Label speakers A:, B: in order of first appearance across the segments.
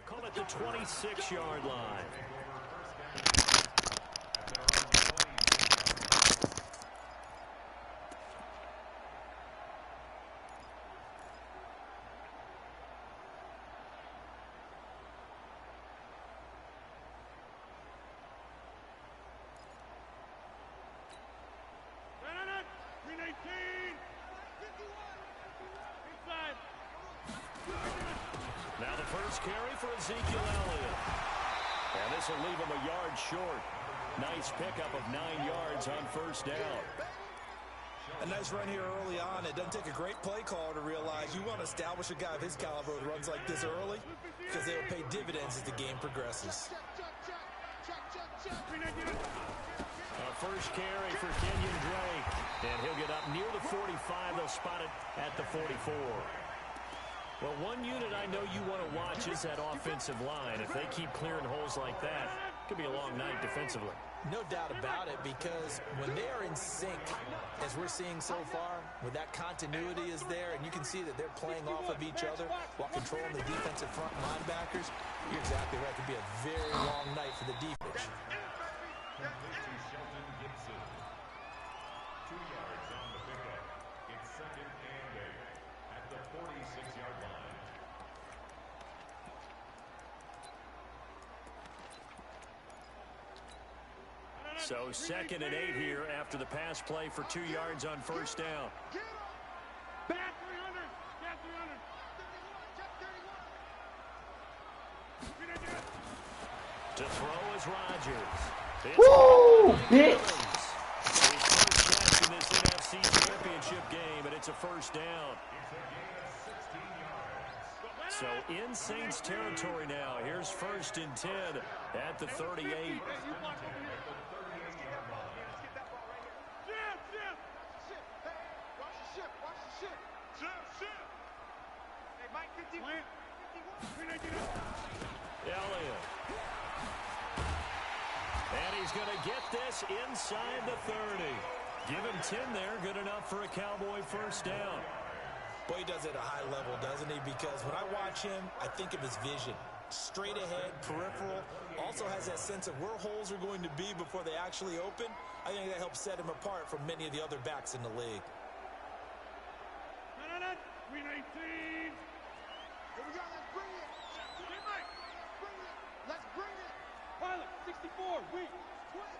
A: Call it the 26-yard line. Now the first carry for Ezekiel Elliott. And this will leave him a yard short. Nice pickup of 9 yards on first down.
B: A nice run here early on. It doesn't take a great play caller to realize you want to establish a guy of his caliber who runs like this early because they will pay dividends as the game progresses.
A: A first carry for Kenyon Drake. And he'll get up near the 45. They'll spot it at the 44. Well, one unit I know you want to watch is that offensive line. If they keep clearing holes like that, it could be a long night defensively.
B: No doubt about it, because when they are in sync, as we're seeing so far, when that continuity is there, and you can see that they're playing off of each other while controlling the defensive front linebackers, you're exactly right. It could be a very long night for the defense.
C: 2 yards on the pickup. It's 2nd and 8 at the 46-yard line.
A: So 2nd and 8 here after the pass play for 2 yards on first down.
D: Back 300. Back 300.
A: To throw is Rodgers.
E: Woo! Bitch!
A: His first catch in this NFC Championship game, and it's a first down. So in Saints territory now. Here's 1st and 10 at the 38. Elliott. And he's going to get this inside the 30. Give him 10 there. Good enough for a Cowboy first down.
B: Boy, he does it at a high level, doesn't he? Because when I watch him, I think of his vision. straight ahead, peripheral, also has that sense of where holes are going to be before they actually open. I think that helps set him apart from many of the other backs in the league.
D: 319. Here we go, let's bring it. Let's bring it. Pilot, 64, weak. Switch.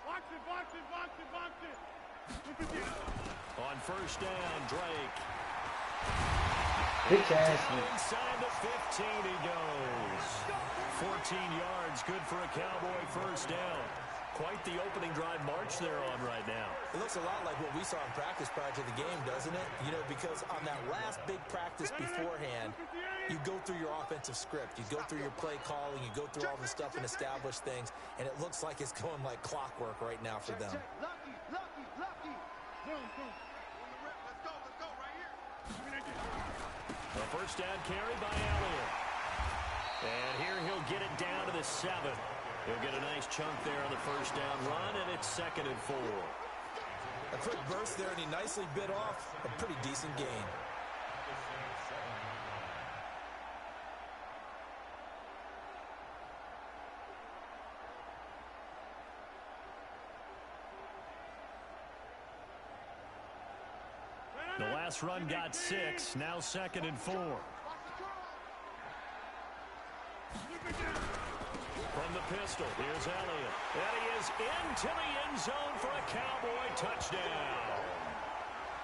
D: Box it.
A: On first down, Drake.
E: Bitch ass.
A: Inside the 15 he goes. 14 yards, good for a Cowboy first down. Quite the opening drive march they're on right now.
B: It looks a lot like what we saw in practice prior to the game, doesn't it? You know, because on that last big practice beforehand, you go through your offensive script. You go through your play calling. You go through all the stuff and establish things. And it looks like it's going like clockwork right now for them.
D: Lucky. Let's go right here.
A: A first down carry by Elliott. And here he'll get it down to the 7. He'll get a nice chunk there on the first down run, and it's 2nd and 4.
B: A quick burst there, and he nicely bit off a pretty decent gain.
A: The last run got 6, now 2nd and 4. From the pistol, here's Elliott. And he is into the end zone for a Cowboy touchdown.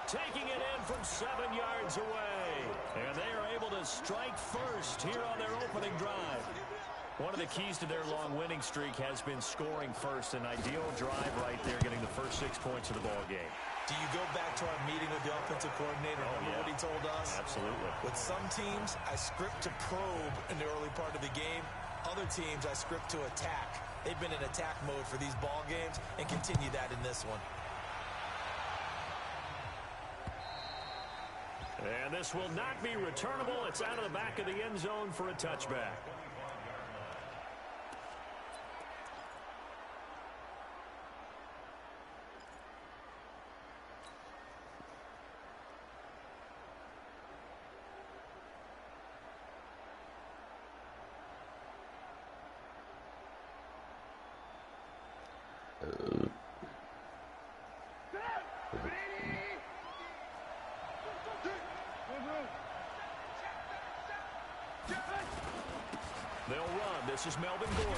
A: Taking it in from 7 yards away. And they are able to strike first here on their opening drive. One of the keys to their long winning streak has been scoring first. An ideal drive right there, getting the first 6 points of the ball game.
B: Do you go back to our meeting with the offensive coordinator? Remember what he told us?
A: Absolutely.
B: With some teams, I script to probe in the early part of the game. Other teams, I script to attack. They've been in attack mode for these ball games and continue that in this one.
A: And this will not be returnable. It's out of the back of the end zone for a touchback. They'll run. This is Melvin Gordon.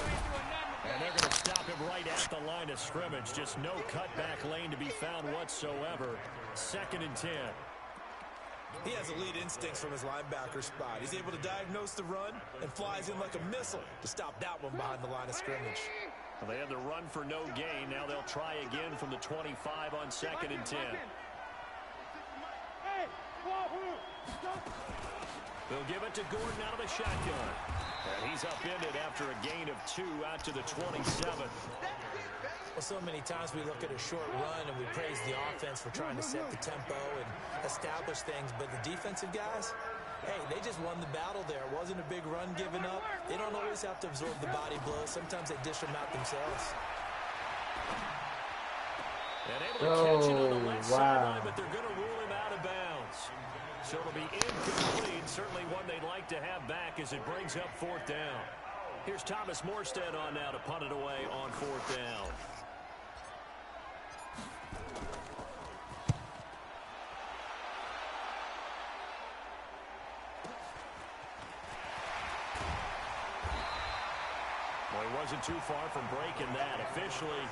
A: And they're going to stop him right at the line of scrimmage. Just no cutback lane to be found whatsoever. 2nd and 10.
B: He has elite instincts from his linebacker spot. He's able to diagnose the run and flies in like a missile to stop that one behind the line of scrimmage.
A: Well, they had the run for no gain. Now they'll try again from the 25 on 2nd and 10. They'll give it to Gordon out of the shotgun. And he's upended after a gain of 2 out to the 27.
B: Well, so many times we look at a short run and we praise the offense for trying to set the tempo and establish things. But the defensive guys, hey, they just won the battle there. It wasn't a big run given up. They don't always have to absorb the body blows. Sometimes they dish them out themselves.
A: And able to catch it on the left sideline, but they're going to rule him out of bounds. So it'll be incomplete. Certainly one they'd like to have back as it brings up 4th down. Here's Thomas Morstead on now to punt it away on 4th down. Well, he wasn't too far from breaking that. Officially,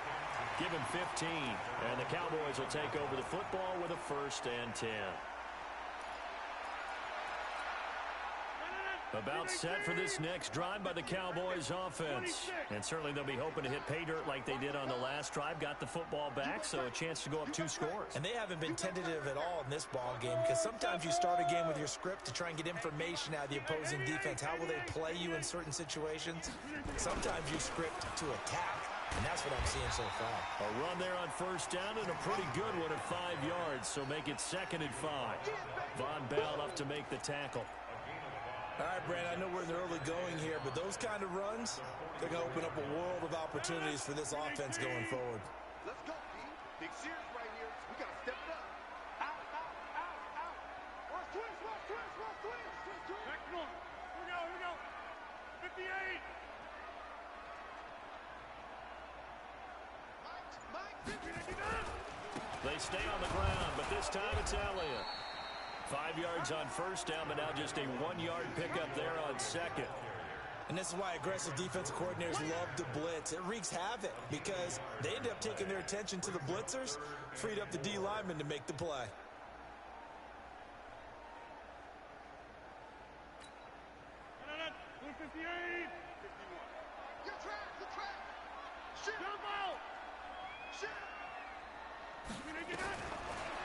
A: give him 15. And the Cowboys will take over the football with a 1st and 10. About set for this next drive by the Cowboys offense. And certainly they'll be hoping to hit pay dirt like they did on the last drive. Got the football back, so a chance to go up 2 scores.
B: And they haven't been tentative at all in this ball game because sometimes you start a game with your script to try and get information out of the opposing defense. How will they play you in certain situations? Sometimes you script to attack. And that's what I'm seeing so far.
A: A run there on 1st down and a pretty good one at 5 yards. So make it 2nd and 5. Von Bell up to make the tackle.
B: All right, Brandon, I know we're in the early going here, but those kind of runs, they're going to open up a world of opportunities for this offense going forward.
D: Let's go, D. Big series right here. We got to step it up. Out. Watch twist. Back north.
A: They stay on the ground, but this time it's Elliott. 5 yards on first down, but now just a 1-yard pickup there on second.
B: And this is why aggressive defensive coordinators love to blitz. It wreaks havoc because they end up taking their attention to the blitzers, freed up the D lineman to make the play.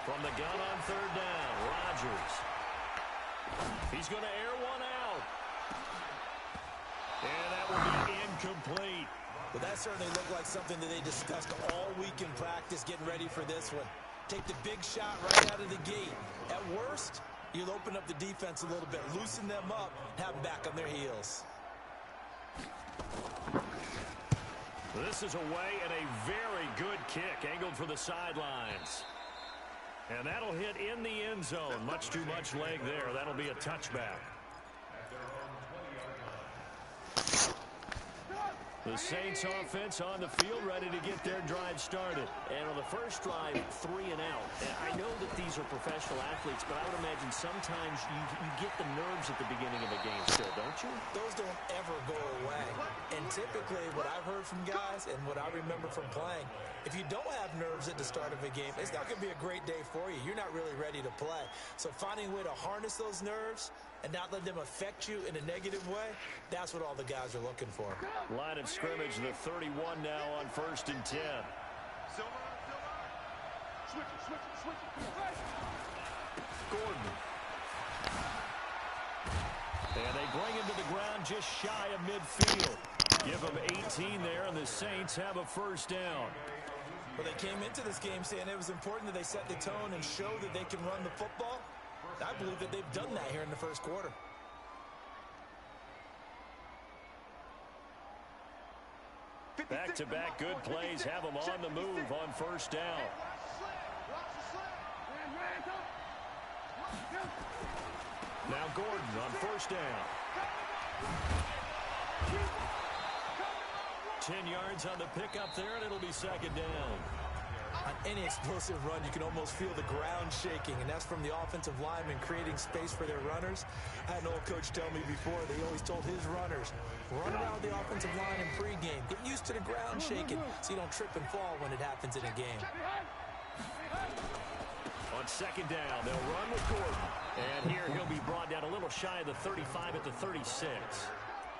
A: From the gun on third down, Rodgers. He's going to air one out. And that will be incomplete.
B: But that certainly looked like something that they discussed all week in practice, getting ready for this one. Take the big shot right out of the gate. At worst, you'll open up the defense a little bit, loosen them up, have them back on their heels.
A: This is away and a very good kick, angled for the sidelines. And that'll hit in the end zone. Much too much leg there. That'll be a touchback. The Saints offense on the field, ready to get their drive started. And on the first drive, 3 and out. And I know that these are professional athletes, but I would imagine sometimes you get the nerves at the beginning of a game still, don't you?
B: Those don't ever go away. And typically, what I've heard from guys and what I remember from playing, if you don't have nerves at the start of a game, it's not going to be a great day for you. You're not really ready to play. So finding a way to harness those nerves and not let them affect you in a negative way, that's what all the guys are looking for.
A: Line of scrimmage, the 31 now on 1st and 10. Gordon. And they bring him to the ground just shy of midfield. Give him 18 there, and the Saints have a first down.
B: Well, they came into this game saying it was important that they set the tone and show that they can run the football. I believe that they've done that here in the first quarter.
A: Back-to-back good plays have them on the move on first down. Now Gordon on first down. 10 yards on the pickup there, and it'll be second down.
B: On any explosive run, you can almost feel the ground shaking, and that's from the offensive linemen creating space for their runners. I had an old coach tell me before, they always told his runners, run around the offensive line in pregame. Get used to the ground shaking so you don't trip and fall when it happens in a game.
A: On second down, they'll run with Gordon. And here he'll be brought down a little shy of the 35 at the 36.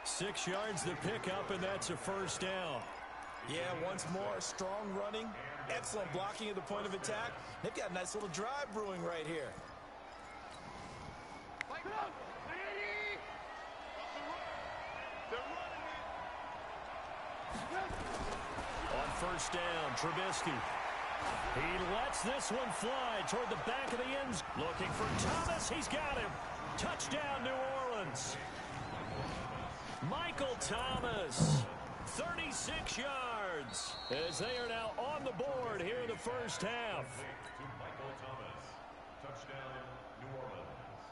A: 6 yards to pick up, and that's a first down.
B: Yeah, once more, strong running, excellent blocking at the point of attack. They've got a nice little drive brewing right here.
A: On first down, Trubisky. He lets this one fly toward the back of the end zone. Looking for Thomas. He's got him. Touchdown, New Orleans. Michael Thomas, 36 yards, as they are now on the board here in the first half.
C: To Michael Thomas. Touchdown, New Orleans.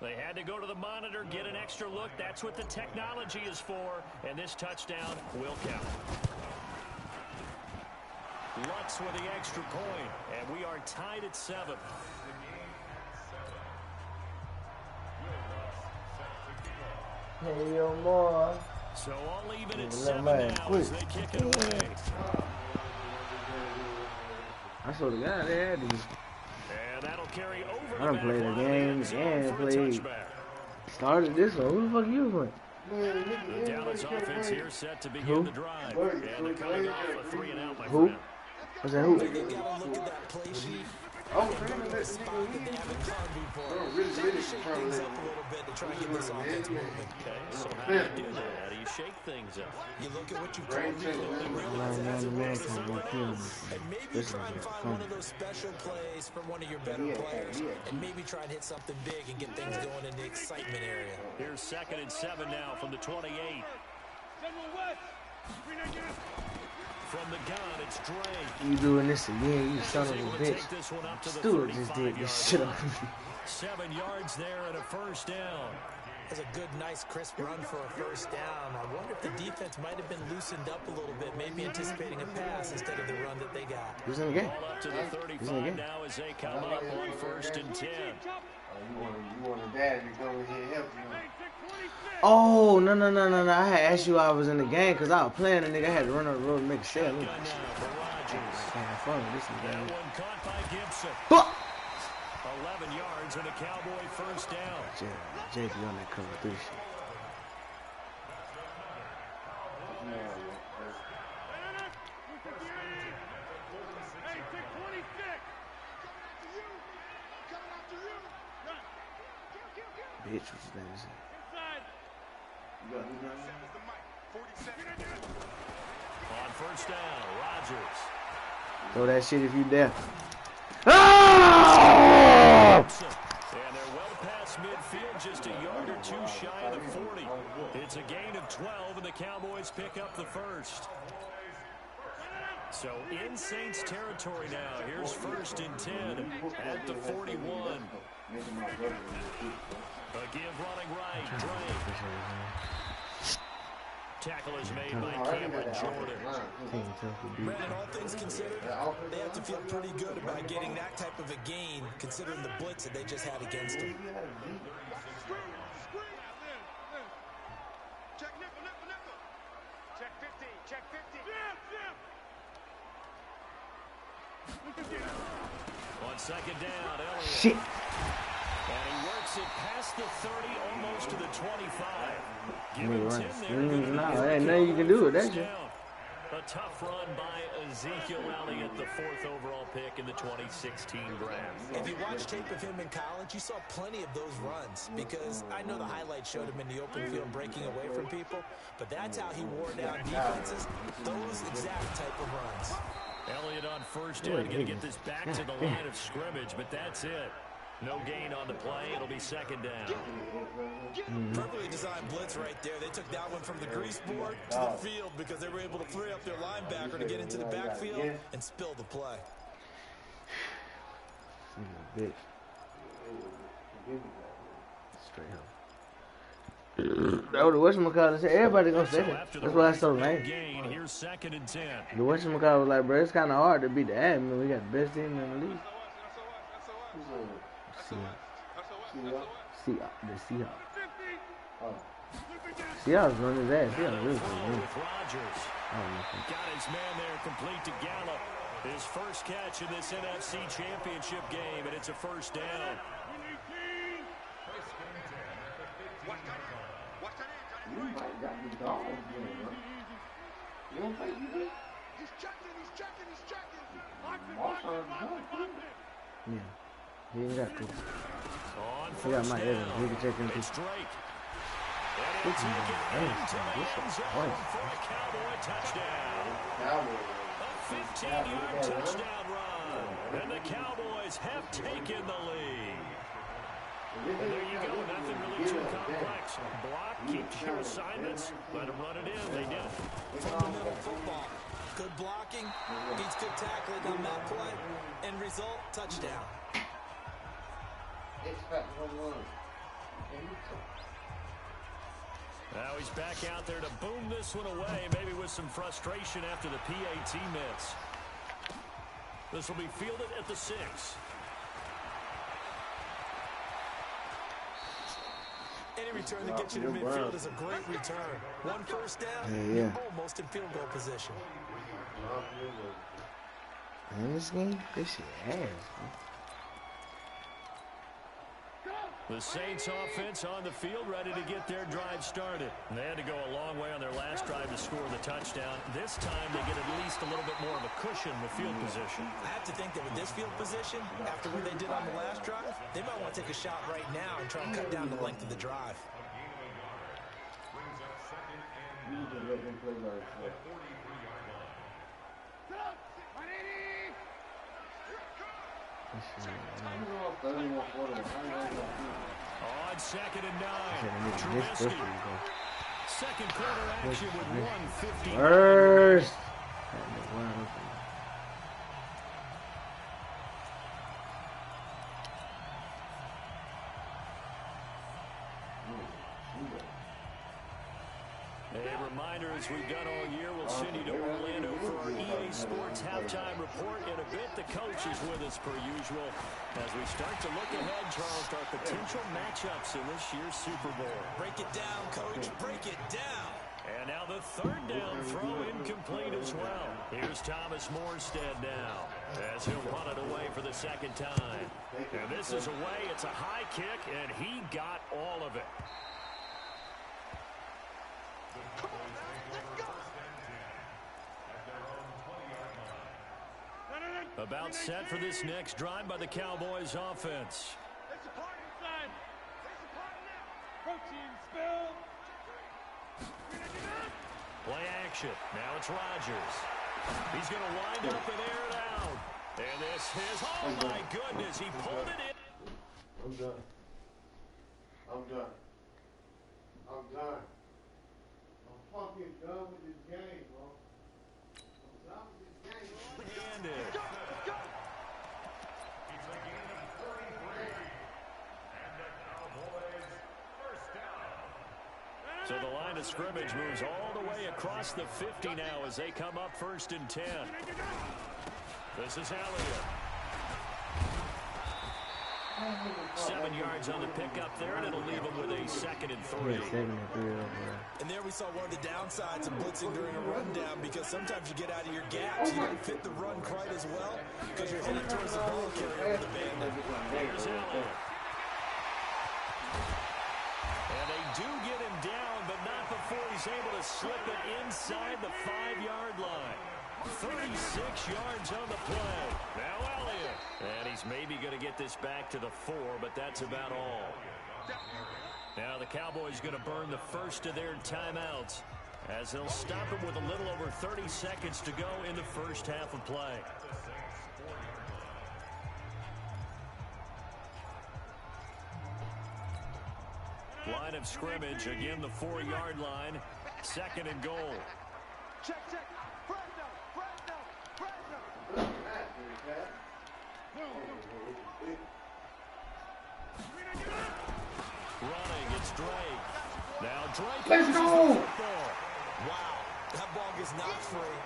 A: They had to go to the monitor, get an extra look. That's what the technology is for, and this touchdown will count. Lutz with the extra point, and we are tied at 7.
E: Hey, yo, more.
A: So all even at 7 now as they kick it away.
E: I swear to God, they had these.
A: And that'll carry over.
E: I done played the game and played. Started this one. Who the fuck you with?
A: The Dallas offense here set to begin the drive. And they're coming off a 3-and-out, my
E: Who?
A: friend.
E: Was that who?
B: They gotta look at that play sheet.
D: Oh,
B: Go to the spot that they haven't gone before. They gotta shake things up a little bit to try and get this offense moving.
A: Okay, so how do you do that? How do you shake things up?
B: You look at what you've called and realize that as opposed to something else. And maybe try and find one of those special plays from one of your better players. And maybe try and hit something big and get things going in the excitement area.
A: Here's 2nd and 7 now from the 28. From the gun, it's Drake.
E: You doing this again, you son of a bitch. Stewart just did this shit on me.
A: 7 yards there and a first down.
B: That's a good, nice, crisp run for a first down. I wonder if the defense might have been loosened up a little bit, maybe anticipating a pass instead of the run that they got.
E: He's in the game.
A: Ball up to the 35 now as they come up on 1st and 10.
F: You want a dad to come in here and help you.
E: Oh, no. I had asked you I was in the game because I was playing and nigga had to run up the road and make a sale.
A: Shotgun now for Rodgers.
E: Have fun with this
A: That
E: game.
A: one caught by Gibson. 11 yards and a Cowboy first down.
E: Jay be on that cover 3 shit. Bitch, what's his name?
A: On first down, Rodgers.
E: Throw that shit if you dare. Ah!
A: And they're well past midfield, just a yard or two shy of the 40. It's a gain of 12, and the Cowboys pick up the first. So in Saints territory now. Here's 1st and 10 at the 41. A give running right, Drake. Tackle is made by Cameron Jordan.
B: Brandon, all things considered, they have to feel pretty good about getting that type of a gain, considering the blitz that they just had against them.
D: Check nickel. Check 50. Check 50.
A: On 2nd down, Elliott.
E: Shit.
A: And he works it past the 30, almost to the 25. Give
E: Nigga
A: him
E: running
A: 10 there.
E: screens now. There ain't nothing you can do with that shit.
A: A tough run by Ezekiel Elliott, the 4th overall pick in the 2016 draft.
B: If you watch tape of him in college, you saw plenty of those runs, because I know the highlights showed him in the open field breaking away from people, but that's how he wore down defenses, those exact type of runs.
A: Elliott on first down, going to get this back to the line of scrimmage, but that's it. No gain on the play. It'll be 2nd down.
B: Perfectly designed blitz right there. They took that one from the grease board to the field because they were able to free up their linebacker to get into the backfield and spill the play.
E: Bitch. Straight up. That was the whatchamacallit said. Everybody gonna say that. That's why it's so lame.
A: Here's 2nd and 10.
E: The whatchamacallit was like, bro, it's kind of hard to beat the admin. We got the best team in the league. The Seahawks run his ass. Seahawks really good.
A: With Rodgers. Got his man there, complete to Gallup. His first catch in this NFC Championship game, and it's a first down.
E: Yeah. He ain't got to.
A: On
E: He got
A: first
E: my
A: down,
E: Evans. He can check him
A: it's
E: too.
A: Drake. And he'll take it into the end zone for a Cowboy touchdown. A 15-yard touchdown run. And the Cowboys have taken the lead. And there you go. Nothing really too complex. Block, keep your assignments, let them run it in. They did.
B: Fundamental football. Good blocking, beats good tackling on that play. End result, touchdown.
A: Now he's back out there to boom this one away, maybe with some frustration after the PAT miss. This will be fielded at the 6.
B: Any return that gets you to midfield is a great return. One first down,
E: Yeah.
B: almost in field goal position.
E: In this game, this shit ass, man.
A: The Saints offense on the field, ready to get their drive started. And they had to go a long way on their last drive to score the touchdown. This time they get at least a little bit more of a cushion with field position.
B: I have to think that with this field position, after what they did on the last drive, they might want to take a shot right now and try and cut down the length of the drive.
A: On 2nd and 9, Trubisky. Second quarter action with 1:50.
E: Worst.
A: as we've done all year. We'll send you to Orlando for our EA Sports halftime report. In a bit, the coach is with us per usual as we start to look ahead, Charles, to our potential matchups in this year's Super Bowl.
B: Break it down, Coach. Break it down.
A: And now the third down throw incomplete as well. Here's Thomas Morstead now as he'll punt it away for the second time. And this is away. It's a high kick, and he got all of it. About set for this next drive by the Cowboys offense.
D: There's a part inside. There's a part now. Protein spill.
A: Play action. Now it's Rodgers. He's going to wind up and air it out. And this is, oh my goodness, he pulled it in.
F: I'm done. I'm done. I'm done. I'm fucking done with this game, bro. I'm done with this game.
A: Handed.
C: It's a gain of 33. And the Cowboys first down.
A: So the line of scrimmage moves all the way across the 50 now as they come up 1st and 10. This is Elliott. 7 yards on the pickup there, and it'll leave him with a 2nd and 3.
B: And there we saw one of the downsides of blitzing during a rundown, because sometimes you get out of your gaps. You don't fit the run quite as well because you're headed towards the ball carrier with the bandit.
A: Here's Elliott. And they do get him down, but not before he's able to slip it inside the 5-yard line. 36 yards on the play. Now Elliott. And he's maybe going to get this back to the 4, but that's about all. Now the Cowboys going to burn the first of their timeouts as they'll stop him with a little over 30 seconds to go in the first half of play. Line of scrimmage, again the 4-yard line. 2nd and goal.
D: Check.
A: Running, it's Drake. Now Drake.
E: Let's go!
B: Wow, that ball gets knocked free,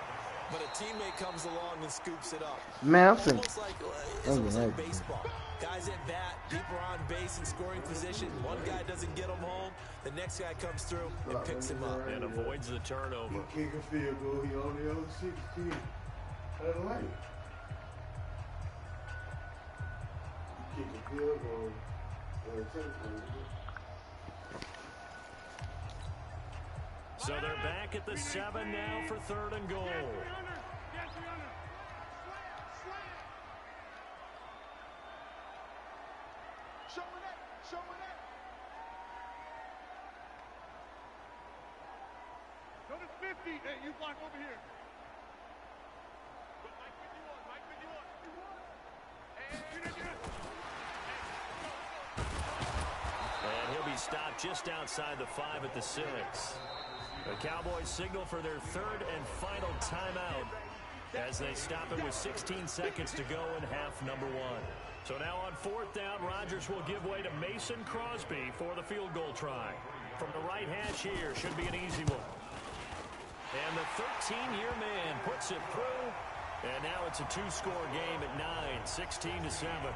B: but a teammate comes along and scoops it up.
E: Man, I'm thinking.
B: Almost like, it's almost like baseball. Guys at bat, people are on base in scoring position. One guy doesn't get him home. The next guy comes through and picks him up.
A: And avoids the turnover.
F: He kick a field goal. He only owns 16. That's right. He kick a field goal.
A: So they're back at the 7 now for 3rd and goal.
D: Show it. Go to 50. Hey, you block over here. Mike 51.
A: And he'll be stopped just outside the 5 at the 6. The Cowboys signal for their 3rd and final timeout as they stop it with 16 seconds to go in half number 1. So now on 4th down, Rodgers will give way to Mason Crosby for the field goal try. From the right hash here, should be an easy one. And the 13-year man puts it through. And now it's a 2-score game at 9, 16-7.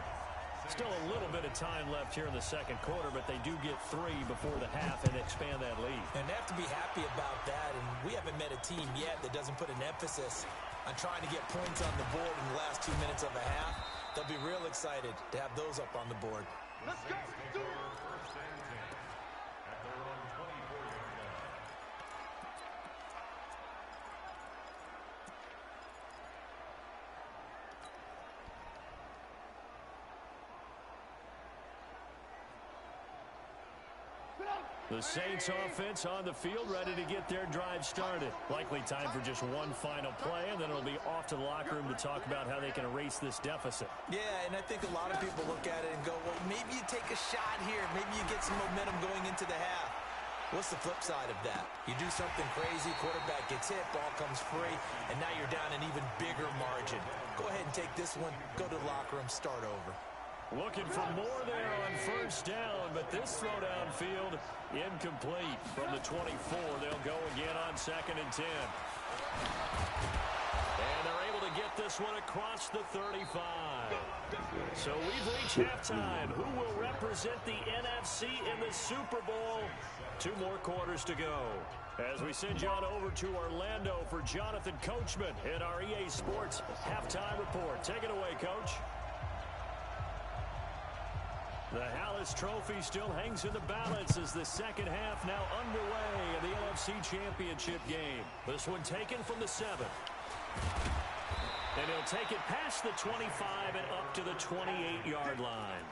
A: Still a little bit of time left here in the second quarter, but they do get 3 before the half and expand that lead.
B: And they have to be happy about that, and we haven't met a team yet that doesn't put an emphasis on trying to get points on the board in the last 2 minutes of a half. They'll be real excited to have those up on the board.
D: Let's go.
C: First and 10 at their own 24-yard line.
A: The Saints offense on the field, ready to get their drive started. Likely time for just one final play, and then it'll be off to the locker room to talk about how they can erase this deficit.
B: Yeah, and I think a lot of people look at it and go, well, maybe you take a shot here. Maybe you get some momentum going into the half. What's the flip side of that? You do something crazy, quarterback gets hit, ball comes free, and now you're down an even bigger margin. Go ahead and take this one, go to the locker room, start over.
A: Looking for more there on first down, but this throw downfield incomplete from the 24. They'll go again on 2nd and 10. And they're able to get this one across the 35. So we've reached halftime. Who will represent the NFC in the Super Bowl? 2 more quarters to go. As we send you on over to Orlando for Jonathan Coachman in our EA Sports Halftime Report. Take it away, Coach. The Hallis Trophy still hangs in the balance as the second half now underway in the NFC Championship game. This one taken from the 7. And he'll take it past the 25 and up to the 28-yard line.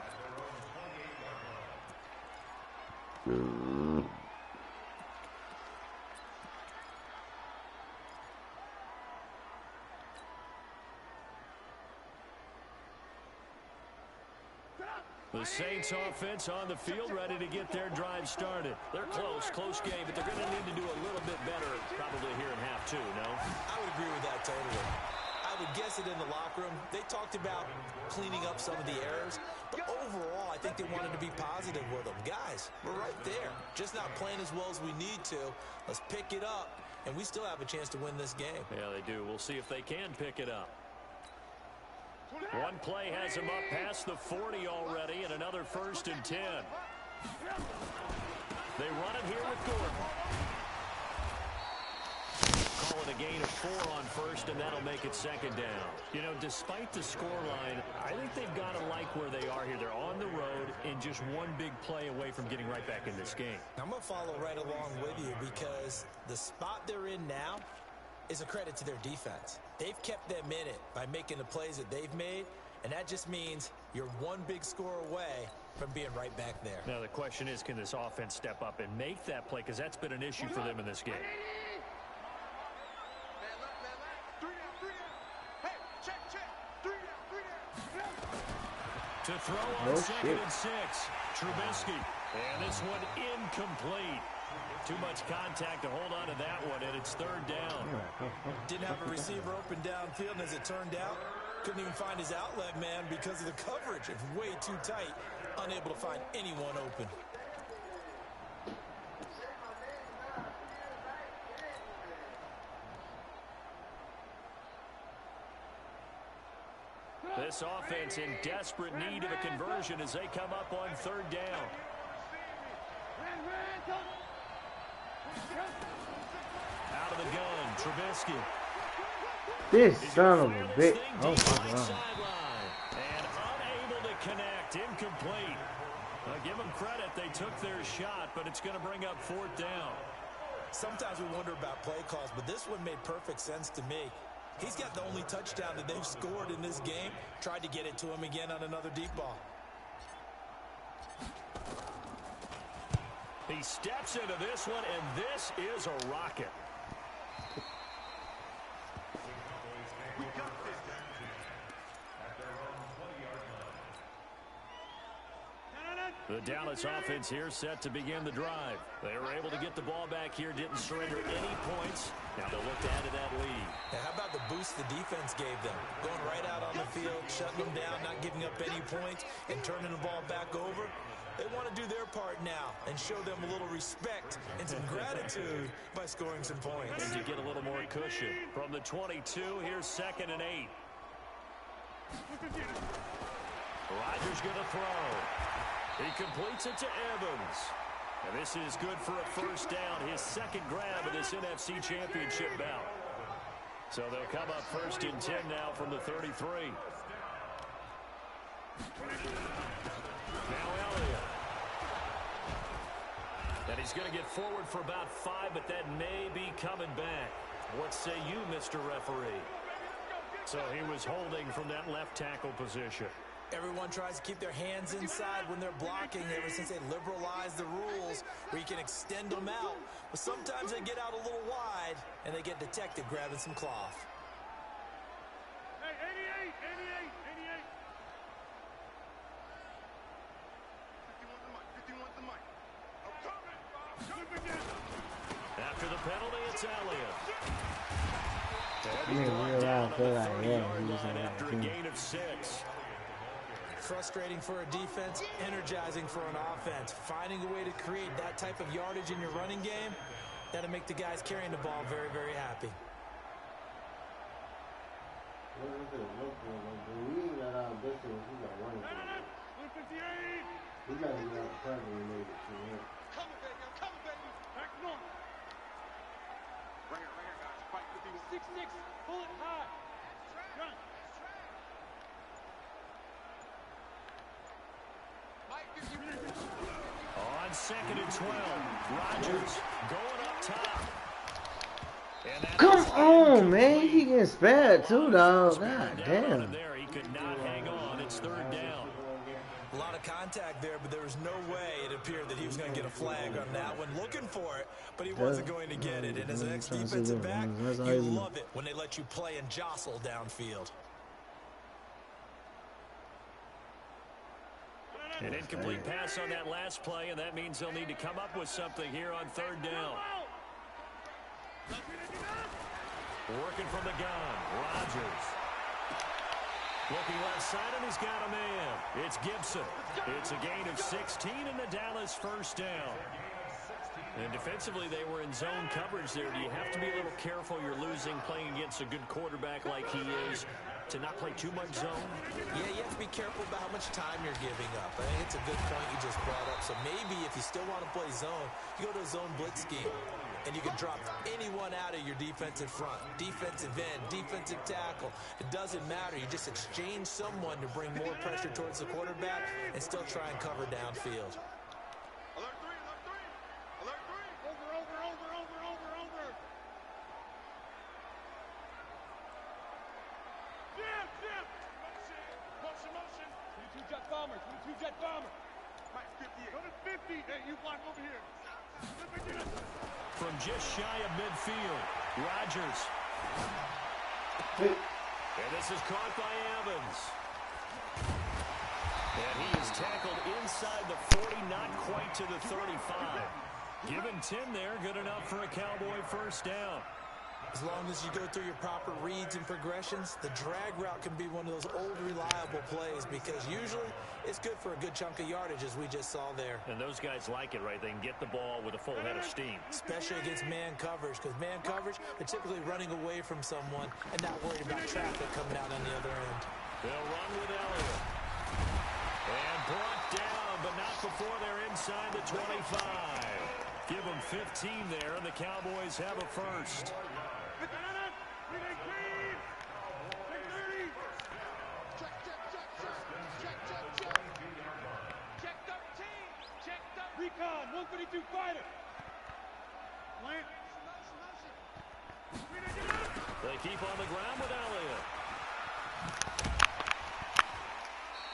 A: The Saints offense on the field ready to get their drive started. They're close game, but they're going to need to do a little bit better probably here in half 2, no?
B: I would agree with that totally. I would guess it in the locker room. They talked about cleaning up some of the errors, but overall I think they wanted to be positive with them. Guys, we're right there. Just not playing as well as we need to. Let's pick it up, and we still have a chance to win this game.
A: Yeah, they do. We'll see if they can pick it up. One play has him up past the 40 already, and another 1st and 10. They run it here with Gordon. Call it a gain of 4 on 1st, and that'll make it 2nd down. You know, despite the scoreline, I think they've got to like where they are here. They're on the road and just one big play away from getting right back in this game.
B: I'm going to follow right along with you because the spot they're in now is a credit to their defense. They've kept them in it by making the plays that they've made, and that just means you're one big score away from being right back there.
A: Now the question is, can this offense step up and make that play? Because that's been an issue for them in this game. To throw on 2nd and 6, Trubisky. And this one incomplete. Too much contact to hold on to that one, and it's 3rd down.
B: Didn't have a receiver open downfield, and as it turned out, couldn't even find his outlet man because of the coverage. It's way too tight, unable to find anyone open.
A: This offense in desperate need of a conversion as they come up on 3rd down. Out of the gun, Trubisky.
E: This son of a bitch. Oh, my God.
A: And unable to connect, incomplete. Give them credit, they took their shot, but it's going to bring up 4th down.
B: Sometimes we wonder about play calls, but this one made perfect sense to me. He's got the only touchdown that they've scored in this game. Tried to get it to him again on another deep ball.
A: He steps into this one, and this is a rocket. The Dallas offense here set to begin the drive. They were able to get the ball back here, didn't surrender any points. Now they'll look to add to that lead.
B: Now, how about the boost the defense gave them? Going right out on the field, shutting them down, not giving up any points, and turning the ball back over. They want to do their part now and show them a little respect and some gratitude by scoring some points.
A: And to get a little more cushion. From the 22, here's 2nd and 8. Rodgers going to throw. He completes it to Evans. And this is good for a 1st down, his 2nd grab of this NFC Championship bout. So they'll come up 1st and 10 now from the 33. Now Elliott. And he's going to get forward for about 5, but that may be coming back. What say you, Mr. Referee? So he was holding from that left tackle position.
B: Everyone tries to keep their hands inside when they're blocking ever since they liberalized the rules where you can extend them out. But sometimes they get out a little wide and they get detected grabbing some cloth.
D: Hey, 88, 88, 88. 51 the mic. I'm coming.
A: After the penalty, it's Elliott.
E: I mean, real loud, feel like, yeah, he was
A: After a gain of 6.
B: frustrating for a defense, energizing for an offense. Finding a way to create that type of yardage in your running game, that'll make the guys carrying the ball very, very happy.
F: We got to get out the pressure and make it.
D: Coming, baby. I'm coming, baby. Back north. Right here, guys. Fight with you. 6-6. Pull it high. Run.
A: On 2nd and 12, Rodgers going up top.
E: Come on, man. He getting spared too, dog. God damn.
A: There, he could not hang on. It's 3rd down.
B: A lot of contact there, but there was no way it appeared that he was going to get a flag on that one. Looking for it, but he wasn't going to get it. And as an ex-defensive back, you love it when they let you play and jostle downfield.
A: An incomplete pass on that last play, and that means they'll need to come up with something here on 3rd down. Working from the gun, Rodgers. Looking left side, and he's got a man. It's Gibson. It's a gain of 16 in the Dallas 1st down. And defensively, they were in zone coverage there. Do you have to be a little careful? You're losing playing against a good quarterback like he is to not play too much zone?
B: Yeah, you have to be careful about how much time you're giving up. I think it's a good point you just brought up. So maybe if you still want to play zone, you go to a zone blitz scheme. And you can drop anyone out of your defensive front, defensive end, defensive tackle. It doesn't matter. You just exchange someone to bring more pressure towards the quarterback and still try and cover downfield.
D: Alert 3, alert 3. Alert 3. Over. Jam. Motion. 22 jet bomber. Mike 50. Go to 50. Hey, you block over here.
A: From just shy of midfield, Rodgers. And this is caught by Evans. And he is tackled inside the 40, not quite to the 35. Given 10 there, good enough for a Cowboy 1st down.
B: As long as you go through your proper reads and progressions, the drag route can be one of those old reliable plays because usually it's good for a good chunk of yardage as we just saw there.
A: And those guys like it, right? They can get the ball with a full head of steam.
B: Especially against man coverage, because man coverage, they're typically running away from someone and not worried about traffic coming out on the other end.
A: They'll run with Elliott. And brought down, but not before they're inside the 25. Give them 15 there, and the Cowboys have a 1st.
D: Recon, 132 fighter. Plant.
A: They keep on the ground with Elliott.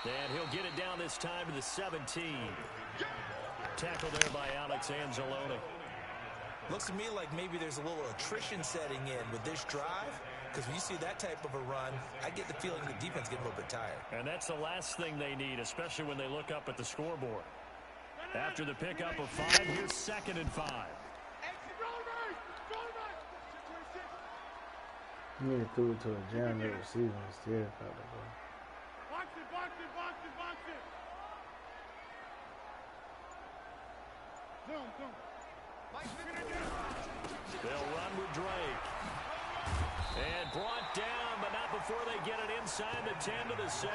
A: And he'll get it down this time to the 17. Tackled there by Alex Anzalone.
B: Looks to me like maybe there's a little attrition setting in with this drive, because when you see that type of a run, I get the feeling the defense getting a little bit tired.
A: And that's the last thing they need, especially when they look up at the scoreboard. After the pickup of 5, here's 2nd and 5.
E: You need to throw it to a jam that receiver instead, probably.
D: Box it. Zone.
A: They'll run with Drake. And brought down, but not before they get it inside the 10 to the 7.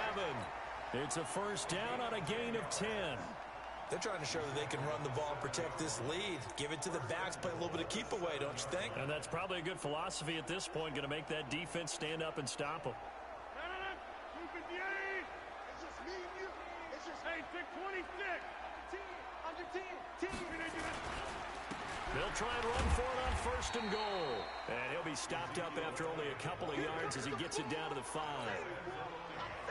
A: It's a 1st down on a gain of 10.
B: They're trying to show that they can run the ball and protect this lead. Give it to the backs, play a little bit of keep away, don't you think?
A: And that's probably a good philosophy at this point, going to make that defense stand up and stop them.
D: 258. It's just me and you. It's just, hey, 626. Under 10.
A: They'll try and run for it on 1st and goal. And he'll be stopped up after only a couple of yards as he gets it down to the 5.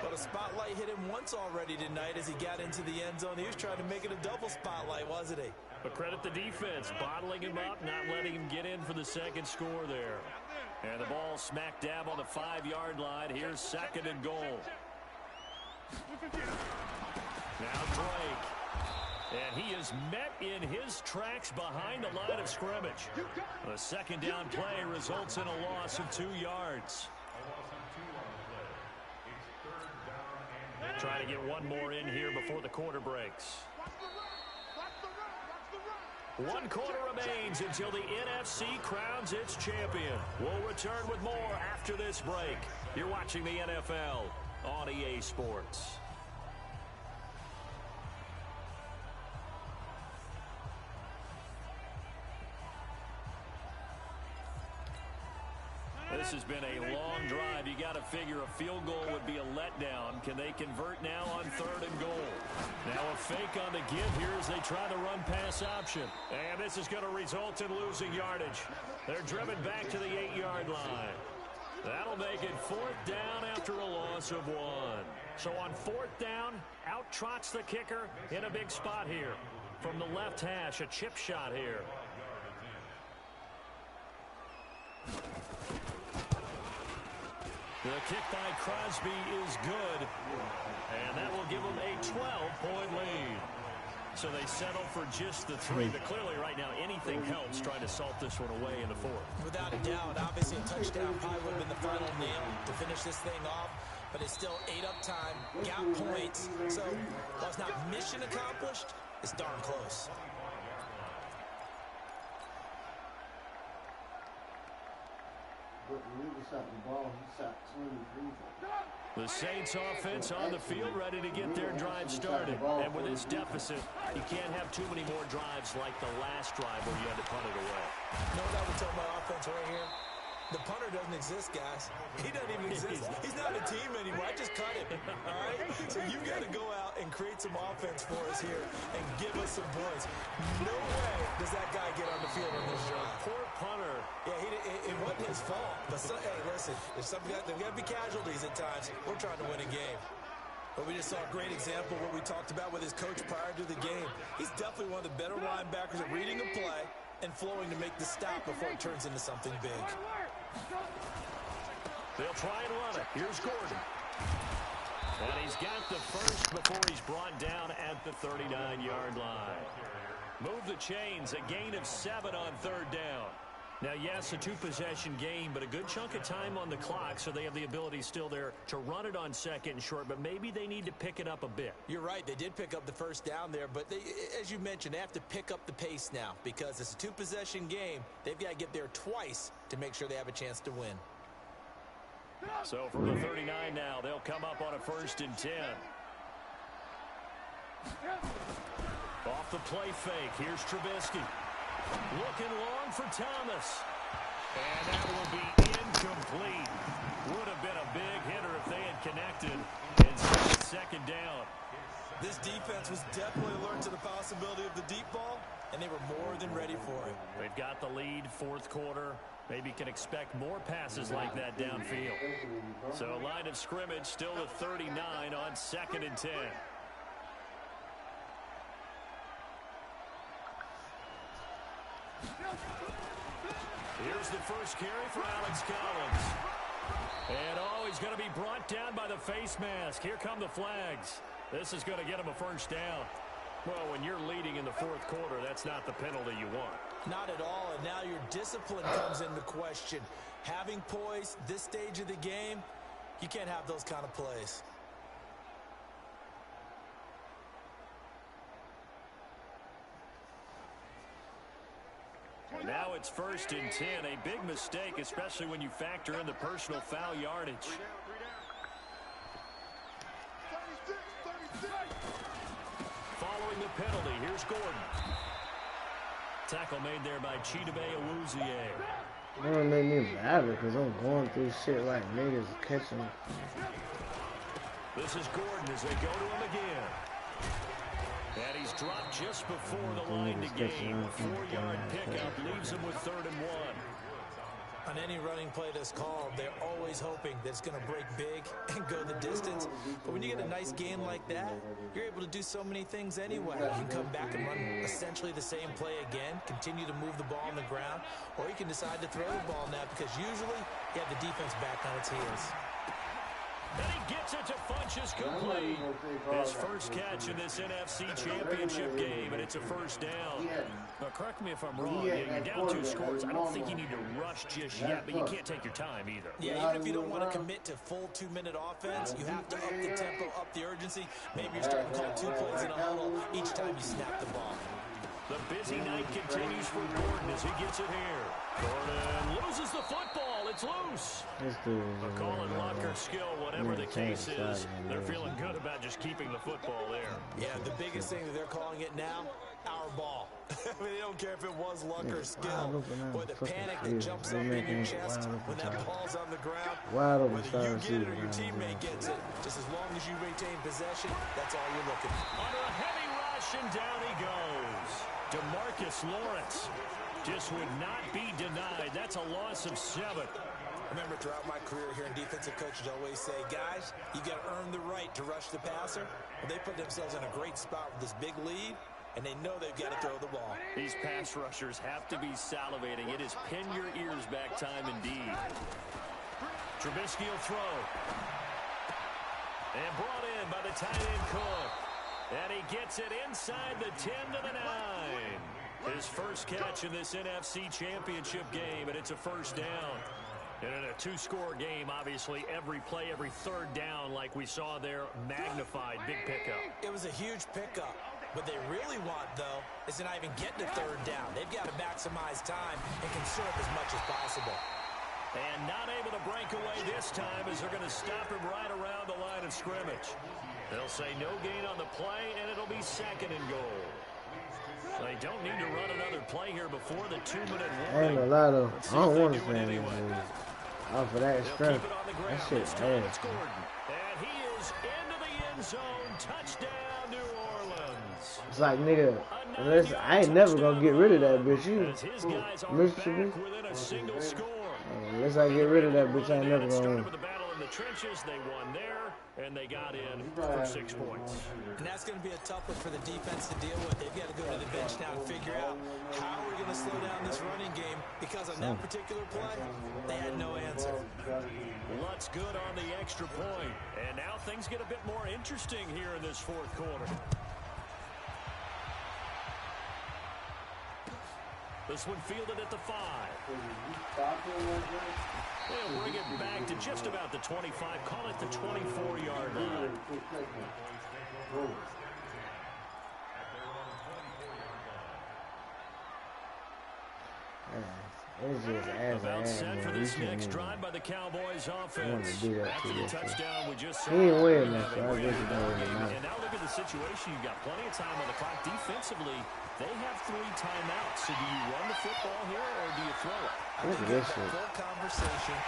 B: But a spotlight hit him once already tonight as he got into the end zone. He was trying to make it a double spotlight, wasn't he?
A: But credit the defense, bottling him up, not letting him get in for the 2nd score there. And the ball smack dab on the 5-yard line. Here's 2nd and goal. Now Drake. And he is met in his tracks behind the line of scrimmage. The 2nd down play results in a loss of 2 yards. Trying to get one more in here before the quarter breaks. 1 quarter remains until the NFC crowns its champion. We'll return with more after this break. You're watching the NFL on EA Sports. This has been a long drive. You got to figure a field goal would be a letdown. Can they convert now on 3rd and goal? Now a fake on the give here as they try the run-pass option. And this is going to result in losing yardage. They're driven back to the 8-yard line. That'll make it 4th down after a loss of 1. So on 4th down, out trots the kicker in a big spot here. From the left hash, a chip shot here. The kick by Crosby is good, and that will give them a 12-point lead. So they settle for just the 3, but clearly right now anything helps trying to salt this one away in the 4th.
B: Without a doubt, obviously a touchdown probably would have been the final nail to finish this thing off, but it's still 8 up time, got points, so while it's not mission accomplished, it's darn close.
A: The Saints offense on the field ready to get their drive started. And with this deficit, you can't have too many more drives like the last drive where you had to punt it away.
B: You know what I would tell my offense right here? The punter doesn't exist, guys. He doesn't even exist. He's not a team anymore. I just cut him. All right? So you've got to go out and create some offense for us here and give us some points. No way does that guy get on the field on this drive.
A: Poor punter.
B: Yeah, it wasn't his fault. But, hey, listen, there's got to be casualties at times. We're trying to win a game. But we just saw a great example of what we talked about with his coach prior to the game. He's definitely one of the better linebackers at reading a play and flowing to make the stop before it turns into something big.
A: They'll try and run it. Here's Gordon. And he's got the first before he's brought down at the 39-yard line. Move the chains, a gain of 7 on 3rd down. Now, yes, a 2-possession game, but a good chunk of time on the clock, so they have the ability still there to run it on 2nd and short, but maybe they need to pick it up a bit.
B: You're right. They did pick up the first down there, but they, as you mentioned, they have to pick up the pace now because it's a 2-possession game. They've got to get there twice to make sure they have a chance to win.
A: So from the 39 now, they'll come up on a 1st and 10. Off the play fake. Here's Trubisky. Looking long for Thomas. And that will be incomplete. Would have been a big hitter if they had connected. Instead, 2nd down.
B: This defense was definitely alert to the possibility of the deep ball, and they were more than ready for it.
A: They've got the lead, 4th quarter. Maybe can expect more passes like that downfield. So line of scrimmage still at 39 on 2nd and 10. Here's the first carry for Alex Collins. And he's going to be brought down by the face mask. Here come the flags. This is going to get him a 1st down. Well, when you're leading in the 4th quarter, that's not the penalty you want.
B: Not at all, and now your discipline comes into question. Having poise this stage of the game, you can't have those kind of plays.
A: And now it's 1st and 10, a big mistake, especially when you factor in the personal foul yardage. Following the penalty, here's Gordon. Tackle made there by Chidobe Awuzie.
E: It don't make me mad because I'm going through shit like niggas catching me.
A: This is Gordon as they go to him again. And he's dropped just before the line to gain. 4-yard pickup leaves him with 3rd and 1.
B: On any running play that's called, they're always hoping that it's going to break big and go the distance. But when you get a nice gain like that, you're able to do so many things anyway. You can come back and run essentially the same play again, continue to move the ball on the ground, or you can decide to throw the ball now because usually you have the defense back on its heels.
A: And he gets it to Funchess complete. His first catch in this NFC Championship game, and it's a first down. Now, correct me if I'm wrong. You're down 2 scores. I don't think you need to rush just yet, but you can't take your time either.
B: Yeah, even if you don't want to commit to full 2-minute offense, you have to up the tempo, up the urgency. Maybe you're starting to call 2 plays in a huddle each time you snap the ball.
A: The busy night continues for Gordon as he gets it here. Gordon loses the football. It's loose. A call and luck or skill, whatever the case is, they're feeling good about just keeping the football there.
B: Yeah, the biggest thing that they're calling it now, our ball. I mean, they don't care if it was luck or skill. Boy, the panic that jumps up in your chest when that ball's on the ground, whether you get it or your teammate gets it, just as long as you retain possession, that's all you're looking for.
A: Under a heavy rush, and down he goes. DeMarcus Lawrence just would not be denied. That's a loss of 7.
B: Remember, throughout my career here in defensive coaches, I always say, guys, you got to earn the right to rush the passer. Well, they put themselves in a great spot with this big lead, and they know they've got to throw the ball.
A: These pass rushers have to be salivating. It is pin your ears back time indeed. Trubisky will throw. And brought in by the tight end Cook. And he gets it inside the 10 to the 9. His first catch in this NFC Championship game, and it's a first down. And in a 2-score game, obviously, every play, every third down, like we saw there, magnified. Big pickup.
B: It was a huge pickup. What they really want, though, is to not even get to third down. They've got to maximize time and conserve as much as possible.
A: And not able to break away this time as they're going to stop him right around the line of scrimmage. They'll say no gain on the play, and it'll be 2nd and goal. They don't need to run another play here before the 2-minute warning.
E: Ain't a lot of. I don't want to stand this dude. Off of that strength. That shit ass.
A: And he is into the end zone. Touchdown, New Orleans.
E: It's like, nigga, unless I ain't never gonna get rid of that bitch. You,
A: Mississippi. Within a single score.
E: Unless I get rid of that bitch, I ain't never gonna win.
A: With the battle in the trenches, they won there, and they got in for 6 points.
B: And that's going to be a tough one for the defense to deal with. They've got to go to the bench now and figure out how we're going to slow down this running game, because on that particular play, they had no answer.
A: Lutz good on the extra point, and now things get a bit more interesting here in this 4th quarter. This one fielded at the 5. They'll bring it back to just about the 25. Call it the 24-yard line. About set for this next drive by the Cowboys offense. After the touchdown we just saw.
E: He ain't winning that, so I guess it don't really matter.
A: And now look at the situation. You've got plenty of time on the clock. Defensively, they have 3 timeouts. So do you run the football here or do you throw it?
E: Look at this shit.
B: Full conversation.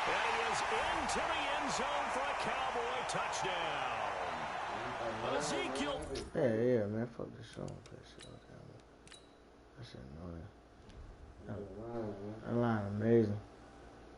A: And he is into the end zone for a Cowboy touchdown. Ezekiel.
E: Yeah, man. Fuck this song. That shit annoying. That line amazing.